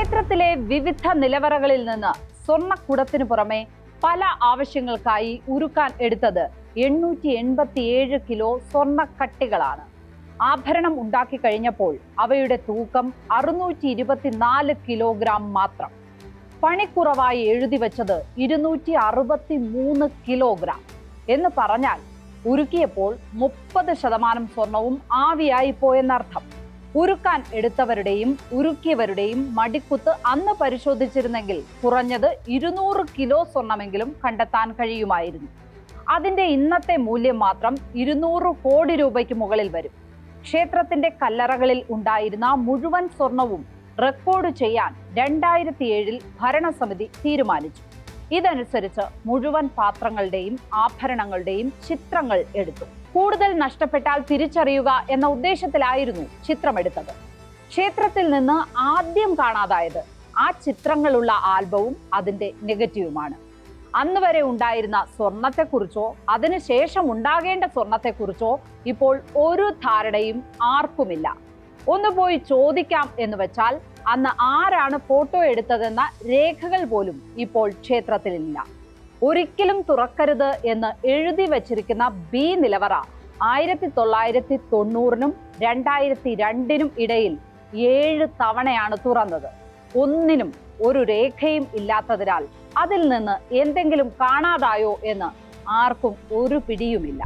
ക്ഷേത്രത്തിലെ വിവിധ നിലവറകളിൽ നിന്ന് സ്വർണ്ണക്കുടത്തിനു പുറമെ പല ആവശ്യങ്ങൾക്കായി ഉരുക്കാൻ എടുത്തത് 887 കിലോ സ്വർണ്ണക്കട്ടികളാണ്. ആഭരണം ഉണ്ടാക്കി കഴിഞ്ഞപ്പോൾ അവയുടെ തൂക്കം 624 കിലോഗ്രാം മാത്രം. പണിക്കുറവായി എഴുതി വച്ചത് 263 കിലോഗ്രാം എന്ന് പറഞ്ഞാൽ ഉരുക്കിയപ്പോൾ 30% സ്വർണവും ആവിയായി പോയെന്നർത്ഥം. ഉരുക്കാൻ എടുത്തവരുടെയും ഉരുക്കിയവരുടെയും മടിക്കുത്ത് അന്ന് പരിശോധിച്ചിരുന്നെങ്കിൽ കുറഞ്ഞത് 200 കിലോ സ്വർണമെങ്കിലും കണ്ടെത്താൻ കഴിയുമായിരുന്നു. അതിന്റെ ഇന്നത്തെ മൂല്യം മാത്രം 200 കോടി രൂപയ്ക്ക് മുകളിൽ വരും. ക്ഷേത്രത്തിന്റെ കല്ലറകളിൽ ഉണ്ടായിരുന്ന മുഴുവൻ സ്വർണവും റെക്കോർഡ് ചെയ്യാൻ 2007 ഭരണസമിതി തീരുമാനിച്ചു. ഇതനുസരിച്ച് മുഴുവൻ പാത്രങ്ങളുടെയും ആഭരണങ്ങളുടെയും ചിത്രങ്ങൾ എടുത്തു. കൂടുതൽ നഷ്ടപ്പെട്ടാൽ തിരിച്ചറിയുക എന്ന ഉദ്ദേശത്തിലായിരുന്നു ചിത്രമെടുത്തത്. ക്ഷേത്രത്തിൽ നിന്ന് ആദ്യം കാണാതായത് ആ ചിത്രങ്ങളുള്ള ആൽബവും അതിന്റെ നെഗറ്റീവുമാണ്. അന്ന് വരെ ഉണ്ടായിരുന്ന സ്വർണത്തെക്കുറിച്ചോ അതിനുശേഷം ഉണ്ടാകേണ്ട സ്വർണത്തെക്കുറിച്ചോ ഇപ്പോൾ ഒരു ധാരണയും ആർക്കുമില്ല. ഒന്ന് പോയി ചോദിക്കാം എന്ന് വെച്ചാൽ അന്ന് ആരാണ് ഫോട്ടോ എടുത്തതെന്ന രേഖകൾ പോലും ഇപ്പോൾ ക്ഷേത്രത്തിലില്ല. ഒരിക്കലും തുറക്കരുത് എന്ന് എഴുതി വച്ചിരിക്കുന്ന ബി നിലവറ 1990-നും 2002-നും ഇടയിൽ 7 തവണയാണ് തുറന്നത്. ഒന്നിനും ഒരു രേഖയും ഇല്ലാത്തതിനാൽ അതിൽ നിന്ന് എന്തെങ്കിലും കാണാതായോ എന്ന് ആർക്കും ഒരു പിടിയുമില്ല.